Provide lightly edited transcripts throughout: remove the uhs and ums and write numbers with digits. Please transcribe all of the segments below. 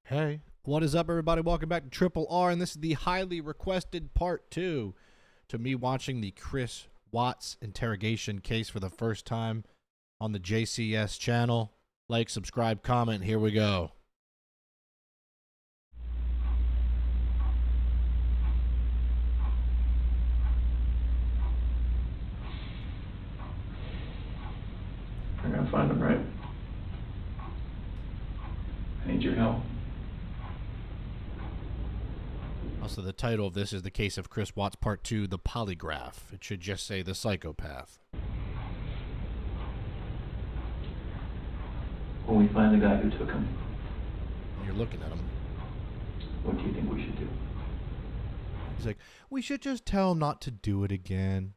Hey, what is up, everybody? Welcome back to Triple R, and this is the highly requested part 2 to me watching the Chris Watts interrogation case for the first time on the JCS channel. Like, subscribe, comment. Here we go. We're gonna find him, right? I need your help. Also, the title of this is the case of Chris Watts Part 2, the polygraph. It should just say the psychopath. When we find the guy who took him, You're looking at him. what do you think we should do? He's like, we should just tell him not to do it again.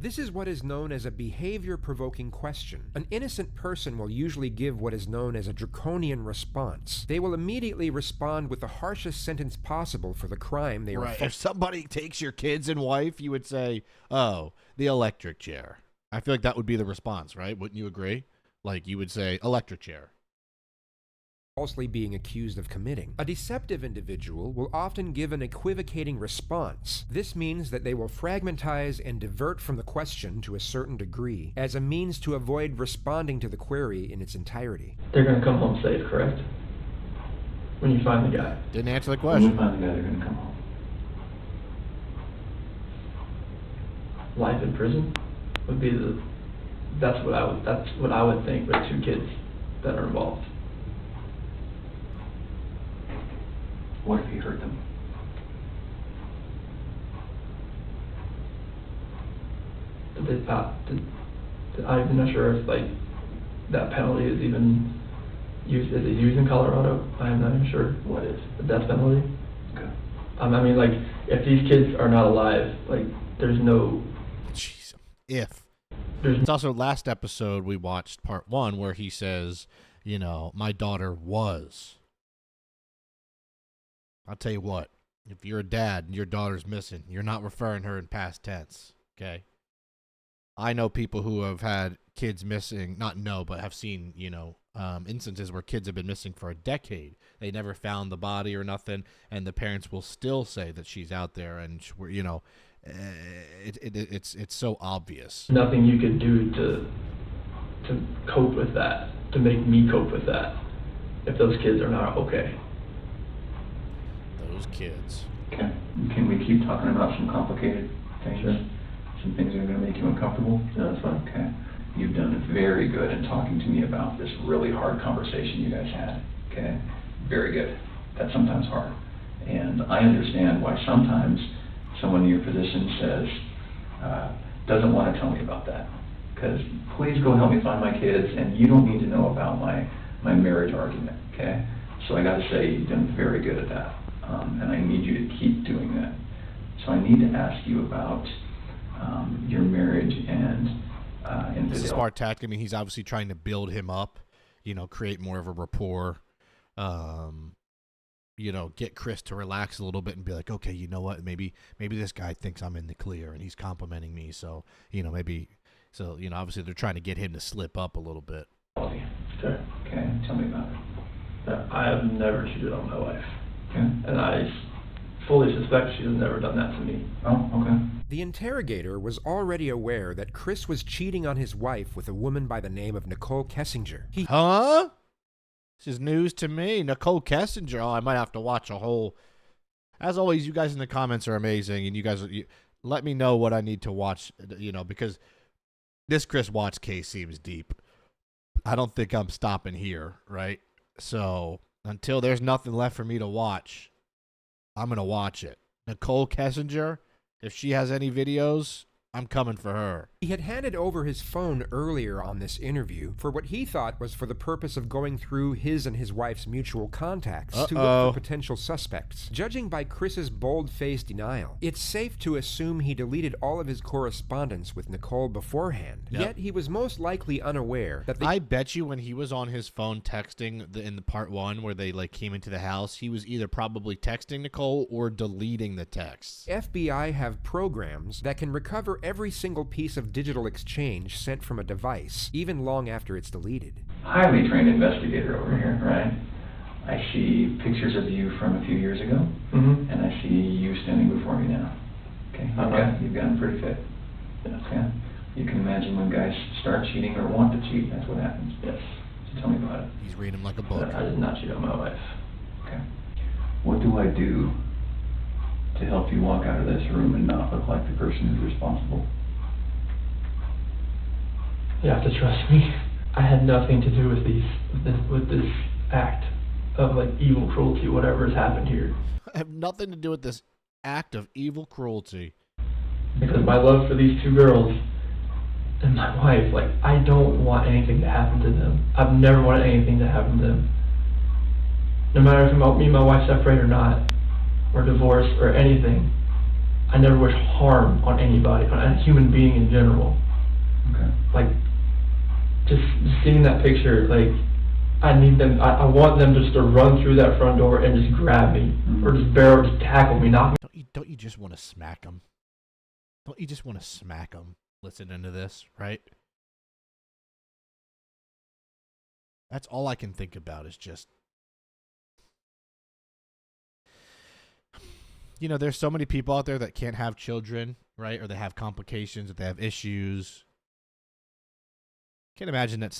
This is what is known as a behavior-provoking question. An innocent person will usually give what is known as a draconian response. They will immediately respond with the harshest sentence possible for the crime they Right. If somebody takes your kids and wife, you would say, oh, the electric chair. I feel like that would be the response, right? Wouldn't you agree? Like, you would say, electric chair. falsely being accused of committing. A deceptive individual will often give an equivocating response. This means that they will fragmentize and divert from the question to a certain degree as a means to avoid responding to the query in its entirety. They're gonna come home safe, correct? When you find the guy. Didn't answer the When we question. find the guy, they're gonna come home. Life in prison would be that's what I would think with 2 kids that are involved. What if he hurt them? I'm not sure if that penalty is even used. Is it used in Colorado? I'm not even sure. What is the death penalty? Okay. I mean, if these kids are not alive, there's no. Jeez. It's also last episode we watched part 1 where he says, my daughter was. I'll tell you what, if you're a dad and your daughter's missing, you're not referring her in past tense, okay? I know people who have had kids missing, but have seen, instances where kids have been missing for a decade. They never found the body or nothing, and the parents will still say that she's out there, and it's so obvious. Nothing you could do to cope with that, to make me cope with that, if those kids are not okay. Those kids. Okay. Can we keep talking about some complicated things? Sure. Some things that are going to make you uncomfortable? No, that's fine. Okay. You've done very good in talking to me about this really hard conversation you guys had. Okay? Very good. That's sometimes hard. And I understand why sometimes someone in your position says, doesn't want to tell me about that. Because please go help me find my kids, and you don't need to know about my marriage argument. Okay? So I got to say, you've done very good at that. And I need you to keep doing that. So I need to ask you about your marriage and This is a smart tactic. I mean, he's obviously trying to build him up, create more of a rapport, get Chris to relax a little bit and be like, okay, you know what, maybe this guy thinks I'm in the clear and he's complimenting me, so, obviously they're trying to get him to slip up a little bit. Okay. Okay, tell me about it. I have never cheated on my wife. Okay. And I fully suspect she has never done that to me. Oh, okay. The interrogator was already aware that Chris was cheating on his wife with a woman by the name of Nicole Kessinger. Huh? This is news to me. Nicole Kessinger. Oh, I might have to watch a whole. As always, you guys in the comments are amazing, and you guys let me know what I need to watch, because this Chris Watts case seems deep. I don't think I'm stopping here, right? So until there's nothing left for me to watch, I'm going to watch it. Nicole Kessinger, if she has any videos, I'm coming for her. He had handed over his phone earlier on this interview for what he thought was for the purpose of going through his and his wife's mutual contacts to look for potential suspects. Judging by Chris's bold-faced denial, it's safe to assume he deleted all of his correspondence with Nicole beforehand. Yep. Yet he was most likely unaware that I bet you when he was on his phone texting in the part 1 where they came into the house, he was either probably texting Nicole or deleting the texts. FBI have programs that can recover every single piece of digital exchange sent from a device, even long after it's deleted. Highly trained investigator over here, right? I see pictures of you from a few years ago, Mm-hmm. and I see you standing before me now. Okay, you've gotten pretty fit. Yes. Okay, you can imagine when guys start cheating or want to cheat, that's what happens. Yes. So tell me about it. He's reading him like a book. I did not cheat on my wife. Okay. What do I do to help you walk out of this room and not look like the person who's responsible? You have to trust me. I had nothing to do with this act of like evil cruelty, whatever has happened here. I have nothing to do with this act of evil cruelty. Because my love for these two girls and my wife, like, I don't want anything to happen to them. I've never wanted anything to happen to them. No matter if me and my wife separate or not, or divorce or anything, I never wish harm on anybody, on a human being in general. Okay. Like, just seeing that picture, like, I want them just to run through that front door and just grab me, or just just tackle me, knock me. Don't you just want to smack him? Don't you just want to smack him listening to this, right? That's all I can think about is just, you know, there's so many people out there that can't have children, right? Or they have complications, or they have issues. Can't imagine that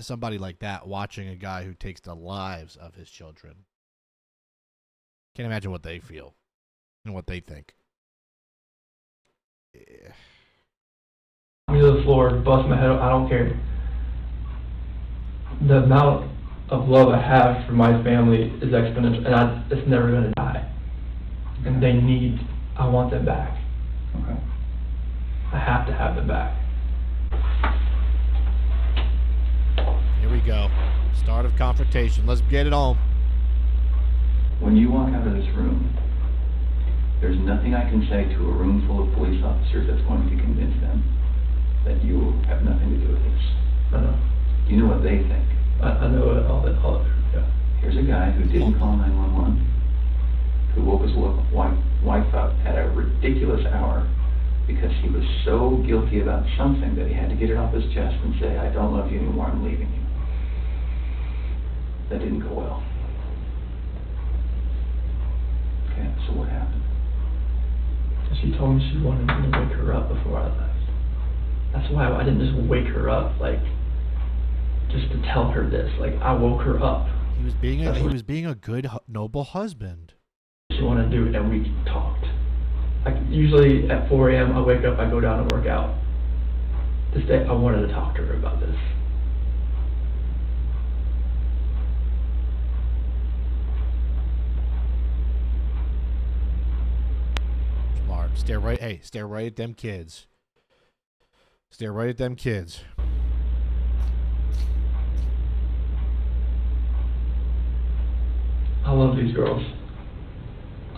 somebody like that watching a guy who takes the lives of his children. Can't imagine what they feel and what they think. Yeah. Me to the floor, bust my head, I don't care. The amount of love I have for my family is exponential, and it's never going to die. And I want them back. Okay. I have to have them back. Here we go. Start of confrontation. Let's get it on. When you walk out of this room, there's nothing I can say to a room full of police officers that's going to convince them that you have nothing to do with this. I know. You know what they think. I know all that. Yeah. Here's a guy who didn't call 911, who woke his wife up at a ridiculous hour because he was so guilty about something that he had to get it off his chest and say, I don't love you anymore, I'm leaving you. That didn't go well. Okay, so what happened? She told me she wanted me to wake her up before I left. That's why I didn't just wake her up, like, just to tell her this. Like, I woke her up. He was being a good, noble husband. She wanted to do it, and we talked. Like, usually at 4 a.m., I wake up, I go down and work out. This day, I wanted to talk to her about this. Smart. Stare right at them kids. Stare right at them kids. I love these girls.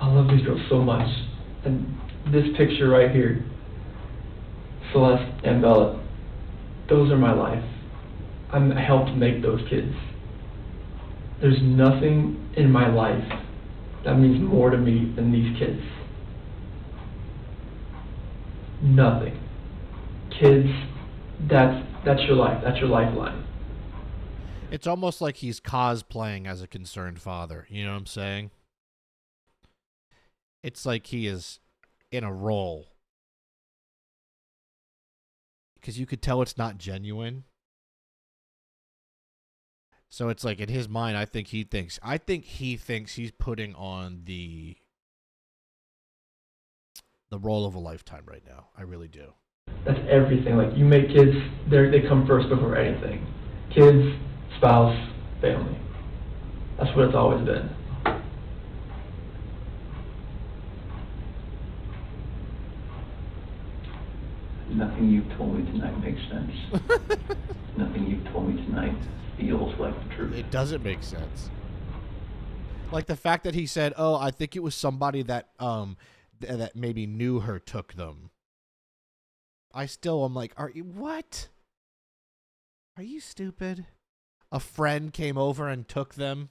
I love these girls so much. And this picture right here, Celeste and Bella, those are my life. I helped make those kids. There's nothing in my life that means more to me than these kids. Nothing. Kids, that's your life. That's your lifeline. It's almost like he's cosplaying as a concerned father. You know what I'm saying? It's like he is in a role. Because you could tell it's not genuine. So it's like in his mind, I think he thinks he's putting on the role of a lifetime right now. I really do. That's everything. Like, you make kids, they come first before anything. Kids, spouse, family. That's what it's always been. Nothing you've told me tonight makes sense. Nothing you've told me tonight feels like the truth. It doesn't make sense. Like the fact that he said, "Oh, I think it was somebody that that maybe knew her took them." I still am like, "Are you what? Are you stupid? A friend came over and took them,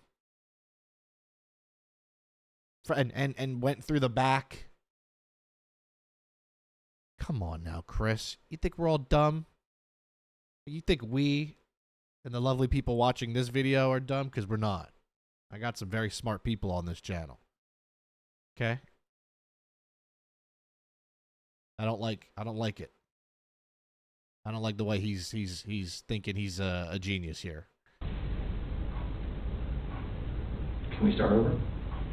and went through the back." Come on now, Chris. You think we're all dumb? You think we and the lovely people watching this video are dumb? Because we're not. I got some very smart people on this channel. Okay? I don't like it. I don't like the way he's thinking he's a genius here. Can we start over?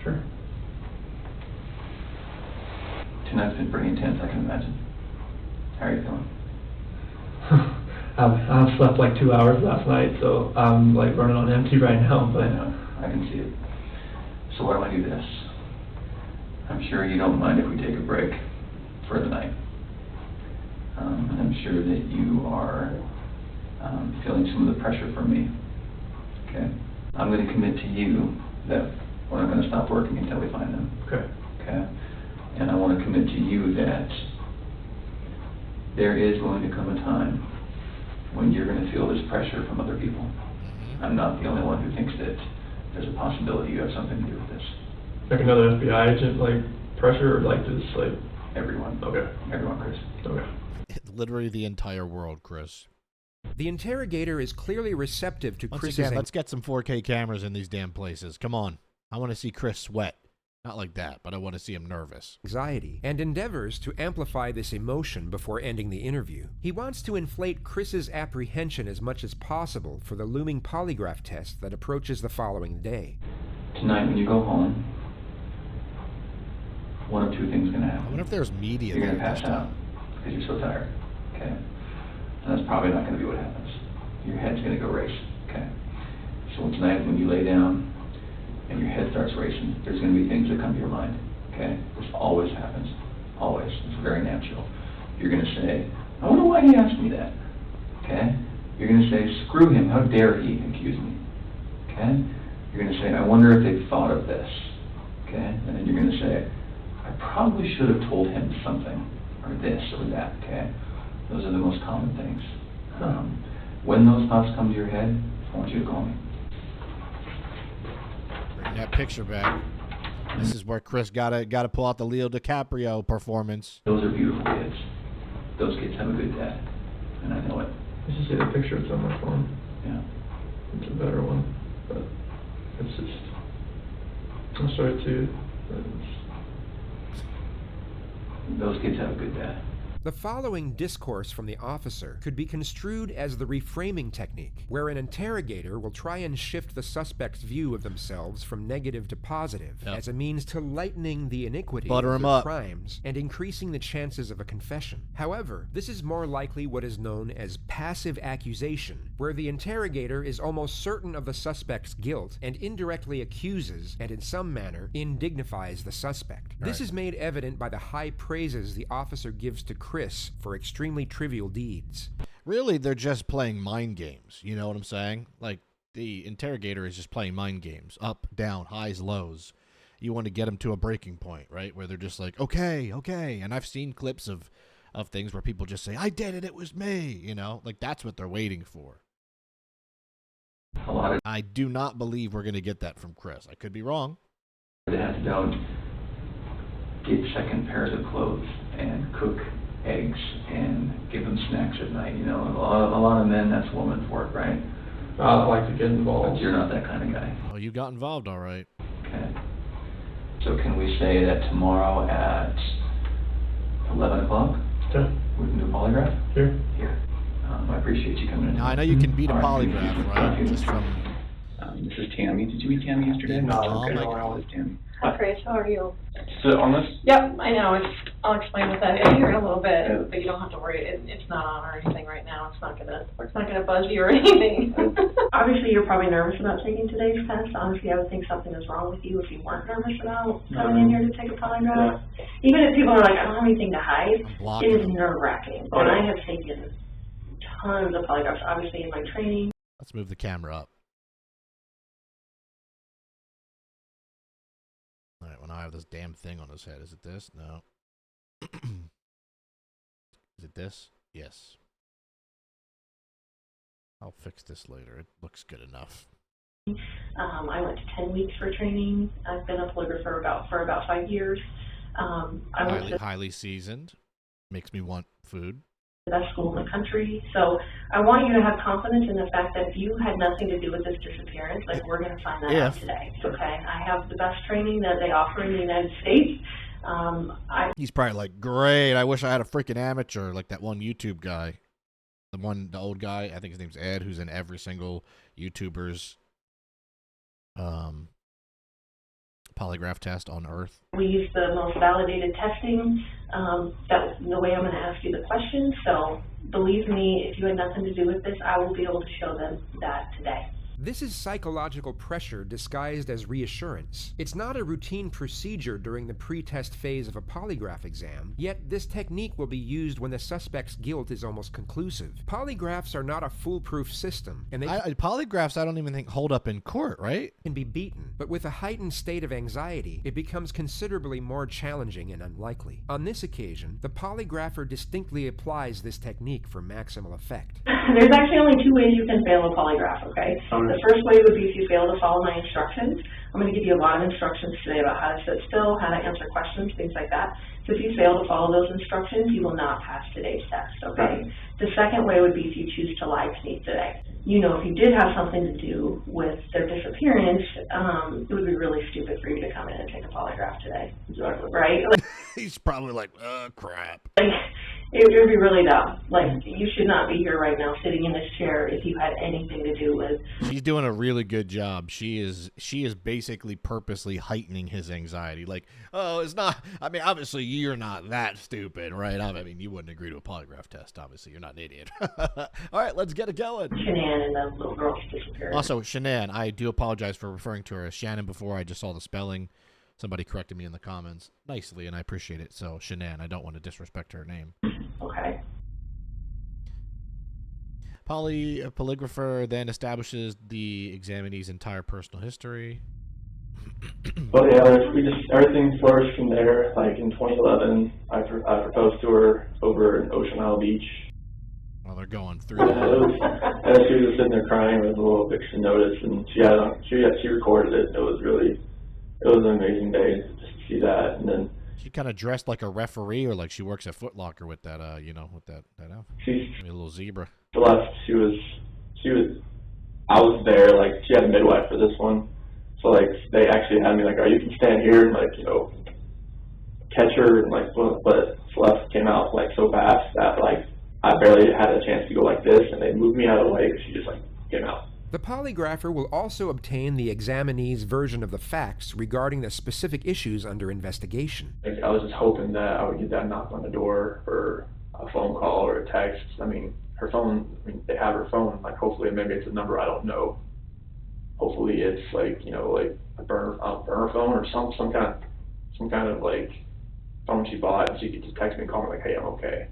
Sure. Tonight's been pretty intense, I can imagine. How are you feeling? I've slept like 2 hours last night, so I'm like running on empty right now, but I know, I can see it. So why don't I do this? I'm sure you don't mind if we take a break for the night. I'm sure that you are feeling some of the pressure from me. Okay? I'm going to commit to you that we're not going to stop working until we find them. okay. Okay? And I want to commit to you that there is going to come a time when you're going to feel this pressure from other people. I'm not the only one who thinks that there's a possibility you have something to do with this. Like another FBI agent, like pressure, or like just like Everyone. okay, Everyone, Chris. okay. Literally the entire world, Chris. The interrogator is clearly receptive to Once Chris's again, let's get some 4K cameras in these damn places. Come on. I want to see Chris sweat. Not like that, but I want to see him nervous. anxiety and endeavors to amplify this emotion before ending the interview. He wants to inflate Chris's apprehension as much as possible for the looming polygraph test that approaches the following day. Tonight when you go home, one of two things is going to I happen. wonder if there's media You're there going to this pass out time. because you're so tired. Okay? And that's probably not going to be what happens. Your head's going to go race. Okay? So tonight when you lay down and your head starts racing, there's going to be things that come to your mind. Okay? This always happens. Always. It's very natural. You're going to say, I wonder why he asked me that. Okay? You're going to say, screw him. How dare he accuse me. Okay? You're going to say, I wonder if they thought of this. Okay? And then you're going to say, I probably should have told him something, or this, or that. Okay? Those are the most common things. When those thoughts come to your head, I want you to call me. Bring that picture back. This is where Chris gotta pull out the Leo DiCaprio performance. Those are beautiful kids. Those kids have a good dad, and I know it. I just see the picture. It's on my phone. Yeah. It's a better one, but it's just. I'll show it to you. But Those kids have a good dad. The following discourse from the officer could be construed as the reframing technique, where an interrogator will try and shift the suspect's view of themselves from negative to positive as a means to lightening the iniquity Butter of 'em their up. crimes and increasing the chances of a confession. However, this is more likely what is known as passive accusation, where the interrogator is almost certain of the suspect's guilt and indirectly accuses and in some manner indignifies the suspect. This is made evident by the high praises the officer gives to Chris for extremely trivial deeds. Really, they're just playing mind games. You know what I'm saying? Like, the interrogator is just playing mind games. Up, down, highs, lows. You want to get them to a breaking point, right? Where they're just like, okay. And I've seen clips of things where people just say, I did it, it was me. You know? Like, that's what they're waiting for. A lot of I do not believe we're going to get that from Chris. I could be wrong. dads don't get second pairs of clothes and cook eggs and give them snacks at night. You know, a lot of men, that's woman's work, right? I like to get But involved. you're not that kind of guy. Oh, you got involved, all right. Okay. So can we say that tomorrow at 11 o'clock Okay. we can do a polygraph? Here. Here. I appreciate you coming in. Now, I know you can beat a All right. polygraph, right? Just from... This is Tammy. Did you meet Tammy yesterday? No, Okay. my How is Tammy? Hi, Chris. How are you? So on this, Yep, I know. I'll explain what that is here in a little bit, but you don't have to worry. It's not on or anything right now. It's not gonna buzz you or anything. Obviously, you're probably nervous about taking today's test. Honestly, I would think something is wrong with you if you weren't nervous about coming in here to take a polygraph. Even if people are like, I don't have anything to hide, I'm it blocking is them. nerve-wracking. And I have taken tons of polygraphs, obviously, in my training. Let's move the camera up. All right, when I have this damn thing on his head. Is it this? No. Is it this? Yes. I'll fix this later. It looks good enough. I went to 10 weeks for training. I've been a polygrapher for about 5 years. I went to Highly seasoned. Makes me want food. the best school in the country. So I want you to have confidence in the fact that you had nothing to do with this disappearance. Like, we're going to find that out today, okay? I have the best training that they offer in the United States. He's probably like, great, I wish I had a freaking amateur like that one YouTube guy. The old guy, I think his name's Ed, who's in every single YouTuber's polygraph test on Earth. We use the most validated testing. That's the way I'm going to ask you the questions. So believe me, if you had nothing to do with this, I will be able to show them that today. This is psychological pressure disguised as reassurance. It's not a routine procedure during the pre-test phase of a polygraph exam, yet this technique will be used when the suspect's guilt is almost conclusive. Polygraphs are not a foolproof system, and polygraphs I don't even think hold up in court, right? Can be beaten, but with a heightened state of anxiety, it becomes considerably more challenging and unlikely. On this occasion, the polygrapher distinctly applies this technique for maximal effect. There's actually only two ways you can fail a polygraph, okay? The first way would be if you fail to follow my instructions. I'm going to give you a lot of instructions today about how to sit still, how to answer questions, things like that. So if you fail to follow those instructions, you will not pass today's test, okay? The second way would be if you choose to lie to me today. You know, if you did have something to do with their disappearance, it would be really stupid for you to come in and take a polygraph today. Exactly. Right? He's probably like, crap. Like, it would be really dumb. Like, you should not be here right now sitting in this chair if you had anything to do with... She's doing a really good job. She is basically purposely heightening his anxiety. Like, oh, it's not... I mean, obviously, you're not that stupid, right? I mean, you wouldn't agree to a polygraph test, obviously. You're not an idiot. All right, let's get it going. Shanann and the little girl's disappeared. Also, Shanann, I do apologize for referring to her as Shannon before. I just saw the spelling. Somebody corrected me in the comments nicely, and I appreciate it. So, Shanann, I don't want to disrespect her name. Okay. Polygrapher then establishes the examinee's entire personal history. Well, yeah, everything flourished from there. Like in 2011, I proposed to her over in Ocean Isle Beach. Well, they're going through And that. she was just sitting there crying with a little eviction notice, and she recorded it. It was an amazing day just to see that. And then she kind of dressed like a referee, or like she works at Foot Locker with that, with that outfit. She's Maybe a little zebra. left. I was there. Like, she had a midwife for this one, so like they actually had me like, you can stand here and like catch her, and like, but Celeste came out like so fast that like I barely had a chance to go like this, and they moved me out of the way because she just like came out. The polygrapher will also obtain the examinee's version of the facts regarding the specific issues under investigation. Like, I was just hoping that I would get that knock on the door, or a phone call, or a text. I mean, her phone, they have her phone. Like, hopefully, maybe it's a number I don't know. Hopefully, it's like, like a burner phone, or some kind of like phone she bought, and she could just text me and call me like, hey, I'm okay.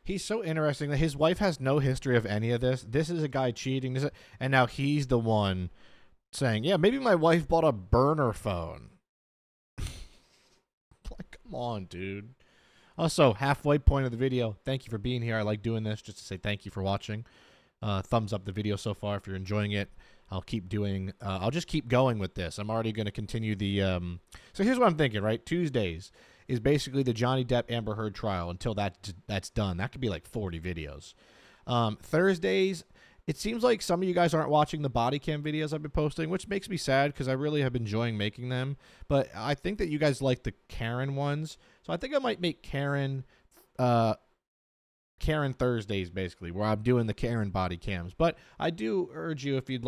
He's so interesting that his wife has no history of any of this. This is a guy cheating, and now he's the one saying, yeah, maybe my wife bought a burner phone. Like, come on, dude. Also, halfway point of the video, thank you for being here. I like doing this just to say thank you for watching. Thumbs up the video so far if you're enjoying it. I'll just keep going with this. I'm already going to continue the... So here's what I'm thinking, right? Tuesdays is basically the Johnny Depp Amber Heard trial until that's done. That could be like 40 videos. Thursdays, it seems like some of you guys aren't watching the body cam videos I've been posting, which makes me sad because I really have been enjoying making them. But I think that you guys like the Karen ones. So I think I might make Karen Thursdays, basically, where I'm doing the Karen body cams. But I do urge you, if you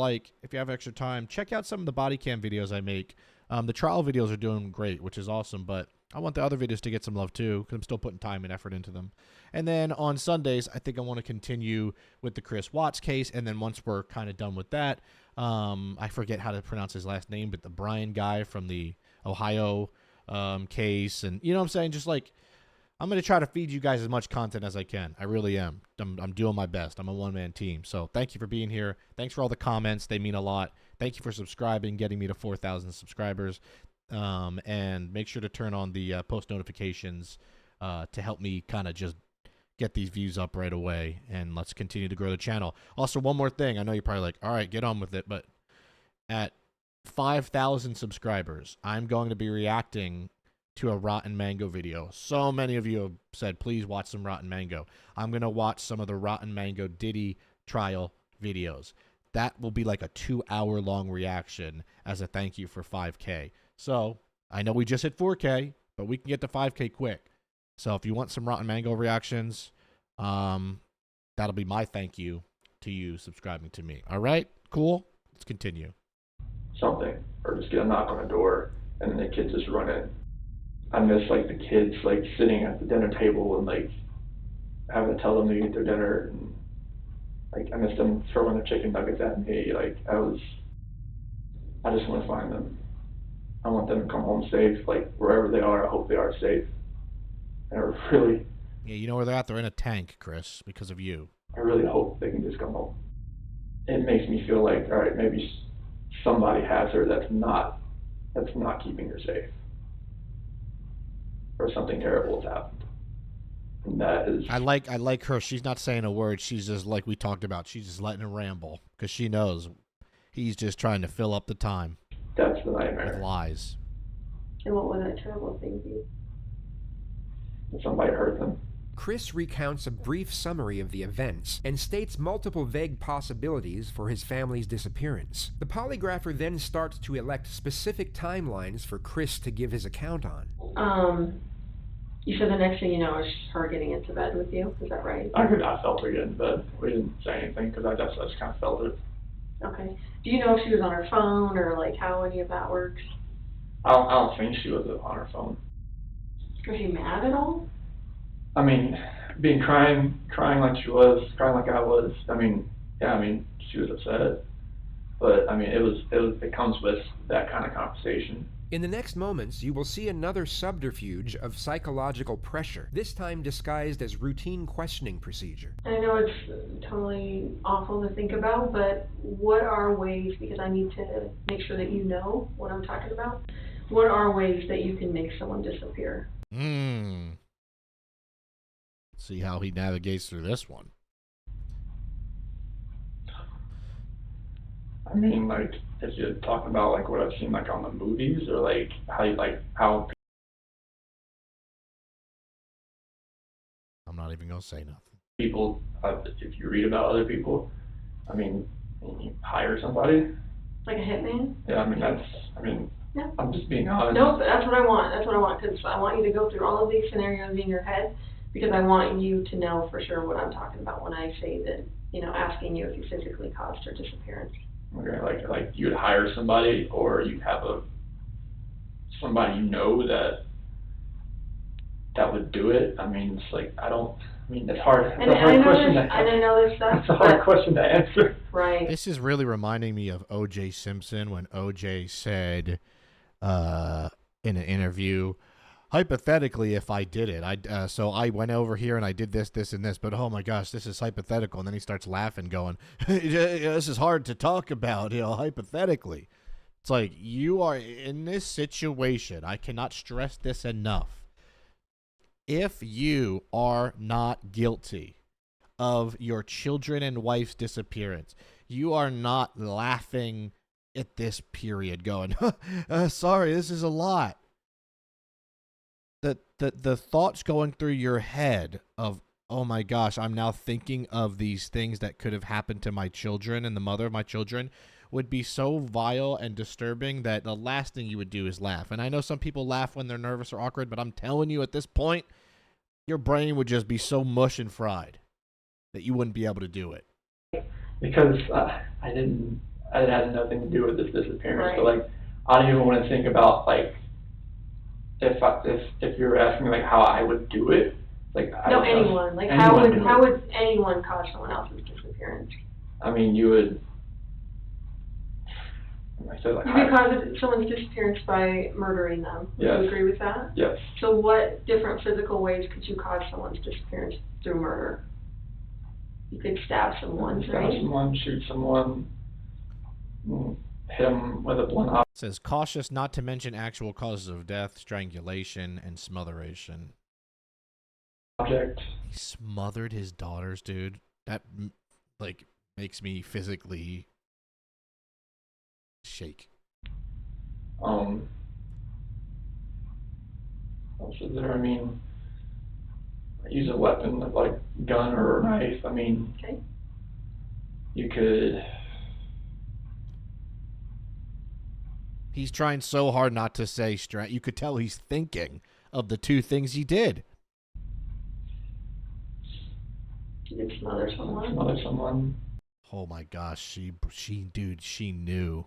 have extra time, check out some of the body cam videos I make. The trial videos are doing great, which is awesome, but I want the other videos to get some love too, because I'm still putting time and effort into them. And then on Sundays, I think I want to continue with the Chris Watts case, and then once we're kind of done with that, I forget how to pronounce his last name, but the Brian guy from the Ohio case, and you know what I'm saying? Just like, I'm going to try to feed you guys as much content as I can. I really am. I'm doing my best. I'm a one-man team. So thank you for being here. Thanks for all the comments. They mean a lot. Thank you for subscribing, getting me to 4,000 subscribers. And make sure to turn on the post notifications to help me kind of just get these views up right away. And let's continue to grow the channel. Also, one more thing. I know you're probably like, all right, get on with it. But at 5,000 subscribers, I'm going to be reacting to a Rotten Mango video. So many of you have said, please watch some Rotten Mango. I'm going to watch some of the Rotten Mango Diddy trial videos. That will be like a 2-hour long reaction as a thank you for 5K. So I know we just hit 4K, but we can get to 5K quick. So if you want some Rotten Mango reactions, that'll be my thank you to you subscribing to me. All right? Cool? Let's continue. Something, or just get a knock on the door, and then the kids just run in. I miss like the kids like sitting at the dinner table and like having to tell them to eat their dinner, and like I miss them throwing their chicken nuggets at me. Like I just want to find them. I want them to come home safe. Like wherever they are, I hope they are safe. And Yeah, you know where they're at? They're in a tank, Chris, because of you. I really hope they can just come home. It makes me feel like, all right, maybe somebody has her that's not keeping her safe, or something terrible has happened. And that is. I like her. She's not saying a word. She's just like we talked about. She's just letting him ramble because she knows he's just trying to fill up the time. That's the nightmare. With lies. And what would that terrible thing be? That somebody hurt them. Chris recounts a brief summary of the events and states multiple vague possibilities for his family's disappearance. The polygrapher then starts to elect specific timelines for Chris to give his account on. You said the next thing you know is her getting into bed with you. Is that right? I felt her get in bed. We didn't say anything because I just kind of felt it. Okay. Do you know if she was on her phone or like how any of that works? I don't think she was on her phone. Was she mad at all? I mean, crying like she was, crying like I was. I mean, she was upset, but I mean, it comes with that kind of conversation. In the next moments, you will see another subterfuge of psychological pressure, this time disguised as routine questioning procedure. I know it's totally awful to think about, but what are ways, because I need to make sure that you know what I'm talking about, what are ways that you can make someone disappear? See how he navigates through this one. I mean, like, if you're talking about like what I've seen like on the movies, or like how I'm not even gonna say nothing. People, if you read about other people, I mean, you hire somebody. Like a hitman? Yeah, Yeah. I'm just being honest. No, that's what I want. That's what I want, because I want you to go through all of these scenarios in your head, because I want you to know for sure what I'm talking about when I say that, asking you if you physically caused her disappearance. Okay, like you would hire somebody, or you have somebody that would do it. I mean, it's like it's hard. It's a hard question. I know this stuff. It's a hard question to answer. Right. This is really reminding me of O.J. Simpson when O.J. said in an interview, hypothetically, if I did it, so I went over here and I did this, this, and this, but oh my gosh, this is hypothetical. And then he starts laughing, going, this is hard to talk about, hypothetically. It's like, you are in this situation. I cannot stress this enough. If you are not guilty of your children and wife's disappearance, you are not laughing at this period going, sorry, this is a lot. The thoughts going through your head of, oh my gosh, I'm now thinking of these things that could have happened to my children and the mother of my children would be so vile and disturbing that the last thing you would do is laugh. And I know some people laugh when they're nervous or awkward, but I'm telling you at this point, your brain would just be so mush and fried that you wouldn't be able to do it. Because it had nothing to do with this disappearance. Right. So like, I don't even want to think about like, if you're asking me like how I would do it, like anyone. Like how would anyone cause someone else's disappearance? I mean, you would. I said like. You could cause someone's disappearance by murdering them. Would you agree with that? Yes. So what different physical ways could you cause someone's disappearance through murder? You could stab someone, Stab right? someone, shoot someone, hit them with a blunt object. It says cautious not to mention actual causes of death, strangulation, and smotheration. He smothered his daughters, dude. That makes me physically shake. else is there? I mean, use a weapon like gun or a knife. I mean, Okay. you could. He's trying so hard not to say straight. You could tell he's thinking of the two things he did. You could smother someone. Smother someone. Oh my gosh, she knew.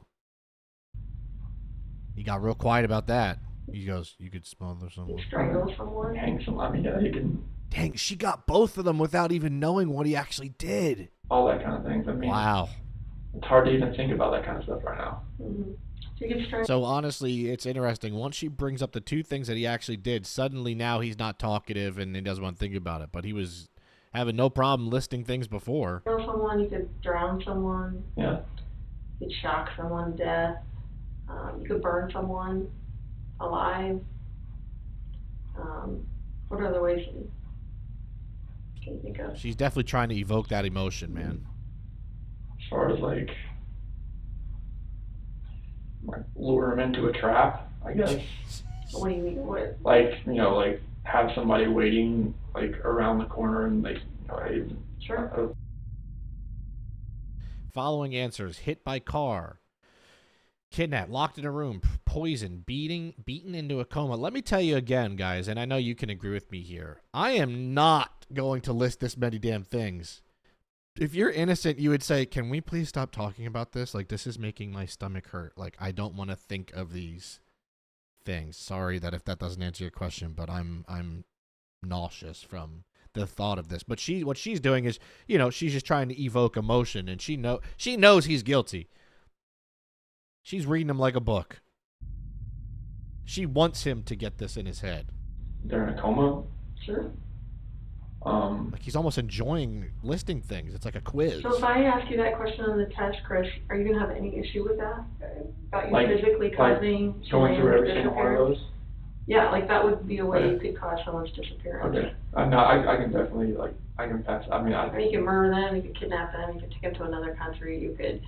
He got real quiet about that. He goes, you could smother You someone. could strangle someone. Hang someone. I mean, yeah, you can. Dang, she got both of them without even knowing what he actually did. All that kind of things. I mean, Wow. it's hard to even think about that kind of stuff right now. Mm-hmm. So you could strangle. So honestly, it's interesting. Once she brings up the two things that he actually did, suddenly now he's not talkative and he doesn't want to think about it. But he was having no problem listing things before. Someone, you could drown someone, Yeah. you could shock someone to death, you could burn someone alive. What other ways can you think of? She's definitely trying to evoke that emotion, man. As far as like lure him into a trap, I guess. What do you mean? What? Like, you know, like have somebody waiting like around the corner and like, you know, hey, Sure. Following answers: hit by car, kidnapped, locked in a room, poisoned, beaten into a coma. Let me tell you again, guys, and I know you can agree with me here. I am not going to list this many damn things. If you're innocent, you would say, can we please stop talking about this? Like, this is making my stomach hurt. Like, I don't want to think of these things. Sorry that if that doesn't answer your question, but I'm nauseous from the thought of this. But what she's doing is, you know, she's just trying to evoke emotion, and she knows he's guilty. She's reading him like a book. She wants him to get this in his head. they're in a coma. Sure. Like he's almost enjoying listing things. It's like a quiz. So if I ask you that question on the test, Chris, are you going to have any issue with that? About you Like- physically like causing Going through every someone's single one of disappearance? those. Yeah, like that would be a way you Okay. could cause someone's disappearance. Okay. No, I can definitely I can pass. I mean, I mean, you could murder them, you could kidnap them, you could take them to another country, you could,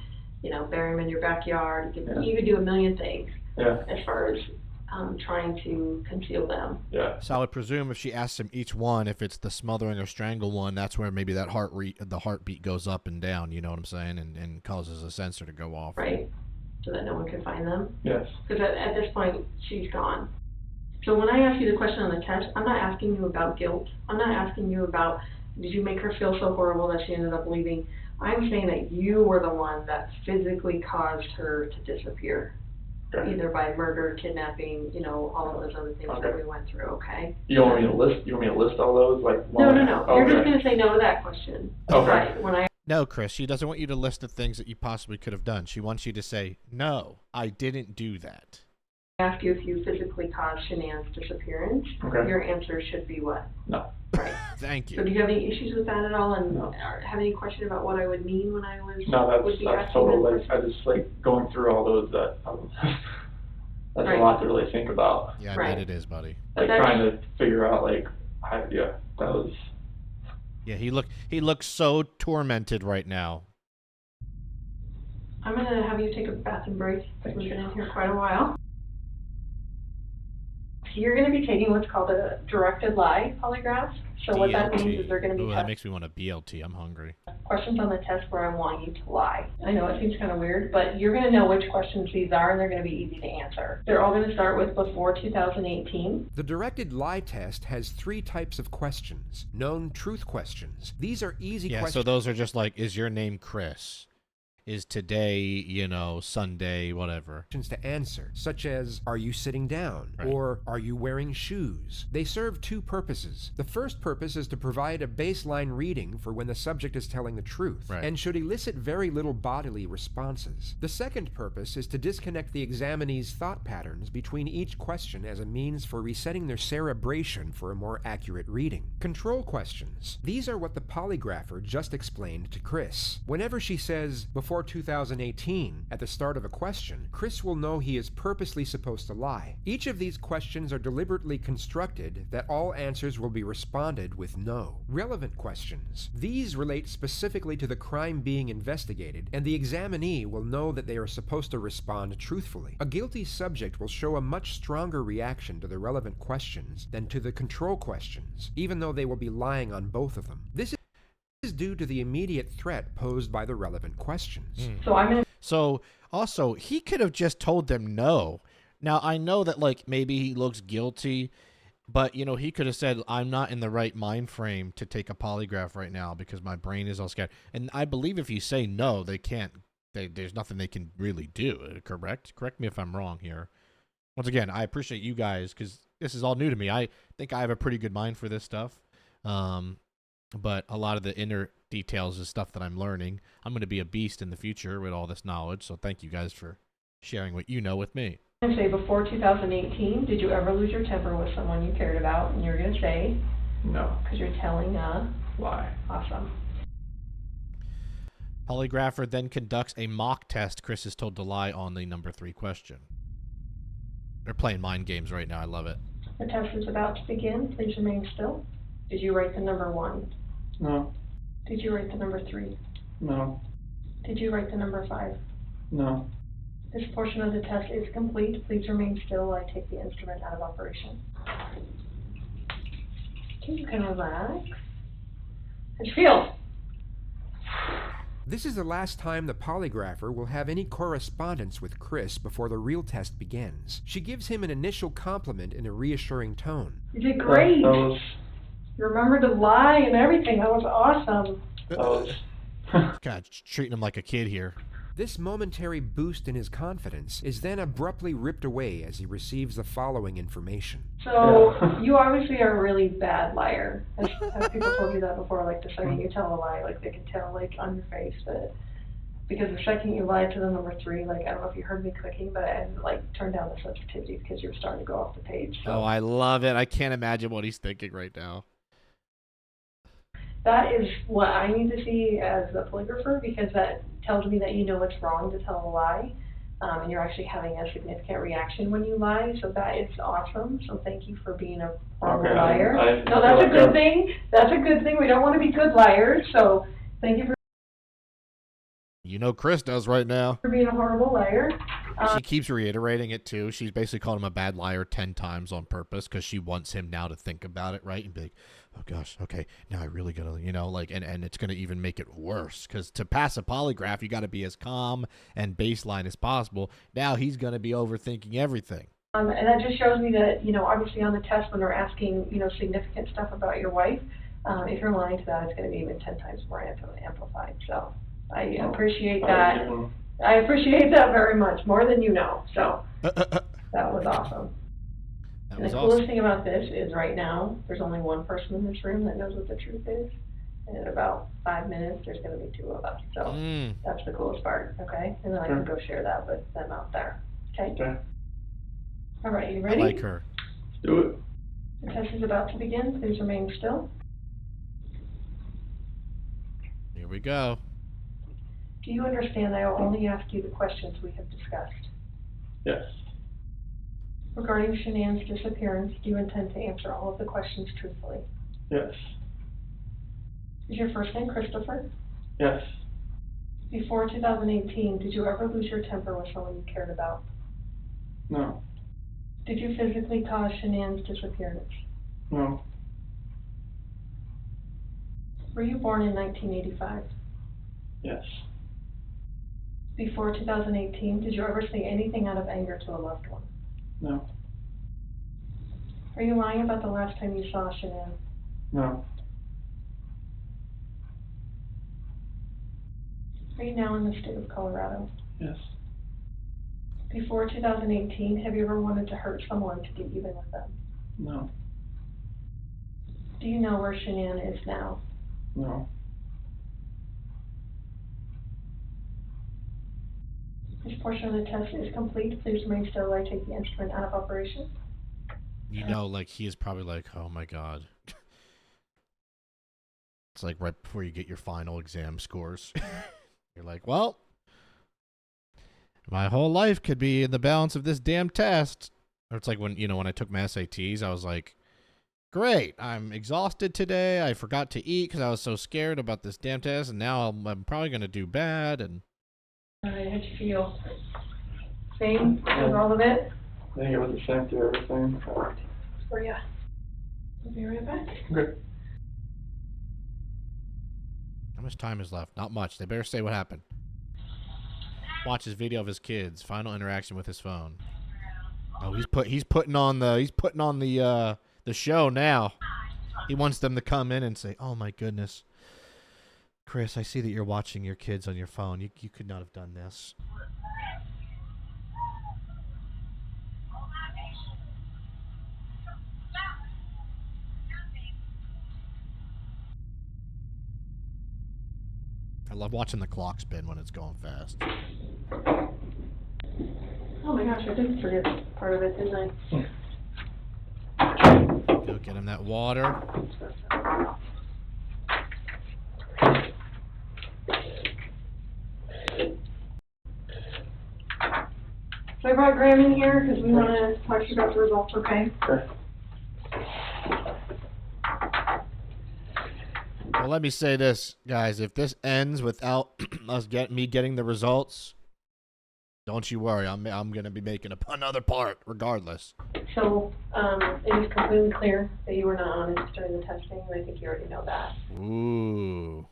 you know, bury them in your backyard. Yeah. You could do a million things yeah, as far as trying to conceal them. yeah. So I would presume if she asks him each one, if it's the smothering or strangle one, that's where maybe that the heartbeat goes up and down. You know what I'm saying, and causes a sensor to go off. Right, so that no one can find them. Yes. Because at this point, she's gone. So when I ask you the question on the test, I'm not asking you about guilt. I'm not asking you about, did you make her feel so horrible that she ended up leaving? I'm saying that you were the one that physically caused her to disappear. Okay. Either by murder, kidnapping, you know, all of those other things that Okay. we went through, okay? You want me to list? You want me to list all those? Like No. Oh, You're just okay. going to say no to that question. Okay. Right. When I No, Chris, she doesn't want you to list the things that you possibly could have done. She wants you to say, no, I didn't do that. ask you if you physically caused Shanann's disappearance, Okay. your answer should be what? No. Right. Thank So you. do you have any issues with that at all, and No. have any question about what I would mean when I was No, would be that's asking total. that Like, question? I just like going through all those. That's Right. a lot to really think about. Yeah, I Right. bet it is, buddy. Like But trying to figure out like, that was. Yeah, he looks so tormented right now. I'm going to have you take a bathroom break. Thank We've you. been in here quite a while. So you're going to be taking what's called a directed lie polygraph. So what that means is they're going to Ooh, be that makes me want a BLT. I'm hungry. questions on the test where I want you to lie. I know it seems kind of weird, but you're going to know which questions these are, and they're going to be easy to answer. They're all going to start with before 2018. The directed lie test has 3 types of questions. Known truth questions. These are easy Yeah, questions. so those are just like, is your name Chris? Is today, you know, Sunday, whatever. To answer, such as, are you sitting down? Right. Or, are you wearing shoes? They serve 2 purposes. The first purpose is to provide a baseline reading for when the subject is telling the truth, Right. and should elicit very little bodily responses. The second purpose is to disconnect the examinee's thought patterns between each question as a means for resetting their cerebration for a more accurate reading. Control questions. These are what the polygrapher just explained to Chris. Whenever she says, before before 2018, at the start of a question, Chris will know he is purposely supposed to lie. Each of these questions are deliberately constructed that all answers will be responded with no. Relevant questions. These relate specifically to the crime being investigated, and the examinee will know that they are supposed to respond truthfully. A guilty subject will show a much stronger reaction to the relevant questions than to the control questions, even though they will be lying on both of them. This is due to the immediate threat posed by the relevant questions. So also, he could have just told them no. Now, I know that, like, maybe he looks guilty, but, you know, he could have said, I'm not in the right mind frame to take a polygraph right now because my brain is all scared. And I believe if you say no, they can't, there's nothing they can really do, correct? Correct me if I'm wrong here. Once again, I appreciate you guys because this is all new to me. I think I have a pretty good mind for this stuff. But a lot of the inner details is stuff that I'm learning. I'm going to be a beast in the future with all this knowledge, so thank you guys for sharing what you know with me. I'm going to say, before 2018, did you ever lose your temper with someone you cared about? And you're going to say, No. because you're telling a Lie. Awesome. Polygrapher then conducts a mock test. Chris is told to lie on the number 3 question. They're playing mind games right now. I love it. The test is about to begin. Please remain still. Did you write the number 1? No. Did you write the number 3? No. Did you write the number 5? No. This portion of the test is complete. Please remain still while I take the instrument out of operation. Okay, you can relax. How'd you feel? This is the last time the polygrapher will have any correspondence with Chris before the real test begins. She gives him an initial compliment in a reassuring tone. You did great. You remembered to lie and everything. That was awesome. God, treating him like a kid here. This momentary boost in his confidence is then abruptly ripped away as he receives the following information. So, you obviously are a really bad liar. Have people told you that before? Like, the second you tell a lie, like, they can tell, like, on your face that, because the second you lied to the number 3, like, I don't know if you heard me clicking, but I had, like, turned down the sensitivity because you were starting to go off the page. So. Oh, I love it. I can't imagine what he's thinking right now. That is what I need to see as a polygrapher, because that tells me that you know it's wrong to tell a lie, and you're actually having a significant reaction when you lie, so that is awesome. So thank you for being a horrible liar. No, that's a good thing. That's a good thing. We don't want to be good liars, so thank you for... You know Chris does right now. For being a horrible liar. She keeps reiterating it, too. She's basically called him a bad liar 10 times on purpose because she wants him now to think about it, right? And be like, oh, gosh, okay, now I really got to, you know, like, and it's going to even make it worse because to pass a polygraph, you got to be as calm and baseline as possible. Now he's going to be overthinking everything. And that just shows me that, you know, obviously on the test when they're asking, you know, significant stuff about your wife, if you're lying to that, it's going to be even 10 times more amplified. So I appreciate that. I appreciate that very much, more than you know. So that was awesome. And the coolest thing about this is right now, there's only one person in this room that knows what the truth is. And in about 5 minutes, there's going to be 2 of us. So that's the coolest part, okay? And then I can go share that with them out there. Okay? All right, you ready? I like her. Let's do it. The test is about to begin. Please remain still. Here we go. Do you understand I will only ask you the questions we have discussed? Yes. Regarding Shanann's disappearance, do you intend to answer all of the questions truthfully? Yes. Is your first name Christopher? Yes. Before 2018, did you ever lose your temper with someone you cared about? No. Did you physically cause Shanann's disappearance? No. Were you born in 1985? Yes. Before 2018, did you ever say anything out of anger to a loved one? No. Are you lying about the last time you saw Shanann? No. Are you now in the state of Colorado? Yes. Before 2018, have you ever wanted to hurt someone to get even with them? No. Do you know where Shanann is now? No. This portion of the test is complete. Please remain still while I take the instrument out of operation. You know, like, he is probably like, oh, my God. It's like right before you get your final exam scores. You're like, well, My whole life could be in the balance of this damn test. Or it's like when, when I took my SATs, I was like, great, I'm exhausted today. I forgot to eat because I was so scared about this damn test, and now I'm probably going to do bad. And how'd you feel? Same as all of it? I think it was the same through everything. For ya. I'll be right back. Okay. How much time is left? Not much. They better say what happened. Watch his video of his kids' final interaction with his phone. Oh, he's putting on the show now. He wants them to come in and say, "Oh my goodness, Chris, I see that you're watching your kids on your phone. You could not have done this." I love watching the clock spin when it's going fast. Oh my gosh, I did forget part of it, didn't I? Go get him that water. So I brought Graham in here because we want to talk to you about the results, okay? Sure. Well, let me say this, guys. If this ends without me getting the results, don't you worry. I'm gonna be making another part regardless. So it is completely clear that you were not honest during the testing, and I think you already know that. Ooh.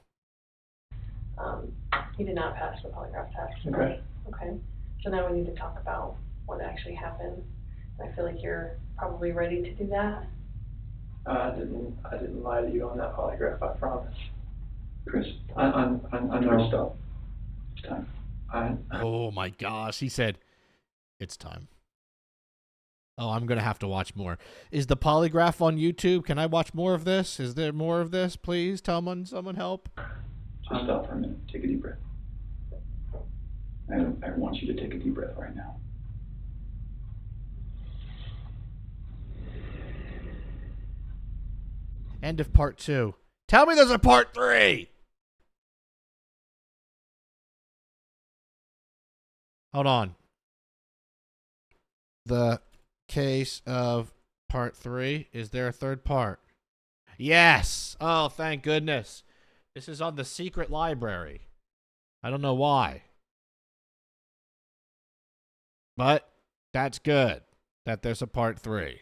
You did not pass the polygraph test. Okay. Okay. So now we need to talk about what actually happened. I feel like you're probably ready to do that. I didn't lie to you on that polygraph, I promise. Chris, I'm Chris, stop. It's time. Oh my gosh. He said, it's time. Oh, I'm going to have to watch more. Is the polygraph on YouTube? Can I watch more of this? Is there more of this? Please, someone help. Just stop for a minute. Take a deep breath. I want you to take a deep breath right now. End of part 2. Tell me there's a part 3. Hold on. The case of part 3. Is there a third part? Yes. Oh, thank goodness. This is on the secret library. I don't know why. But that's good that there's a part 3.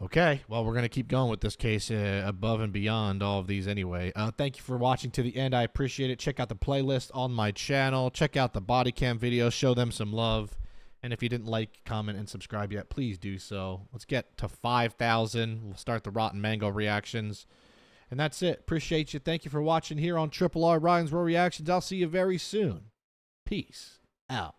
Okay, well, we're going to keep going with this case above and beyond all of these anyway. Thank you for watching to the end. I appreciate it. Check out the playlist on my channel. Check out the body cam videos. Show them some love. And if you didn't like, comment, and subscribe yet, please do so. Let's get to 5,000. We'll start the Rotten Mango reactions. And that's it. Appreciate you. Thank you for watching here on Triple R Ryan's Raw Reactions. I'll see you very soon. Peace out.